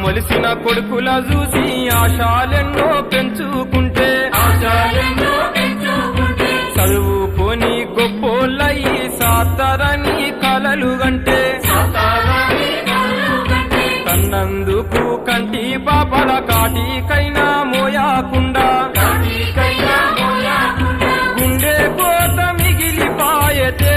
మొలిసిన కొడుకుల చూసి ఆశాలెన్నో పెంచుకుంటే చదువుకొని గొప్పోళ్ళయి సాతారని కలలు గంటే కన్నందుకు కంటి పాపల కాటికైనా మోయాకుండా గుండె కోత మిగిలిపాయతే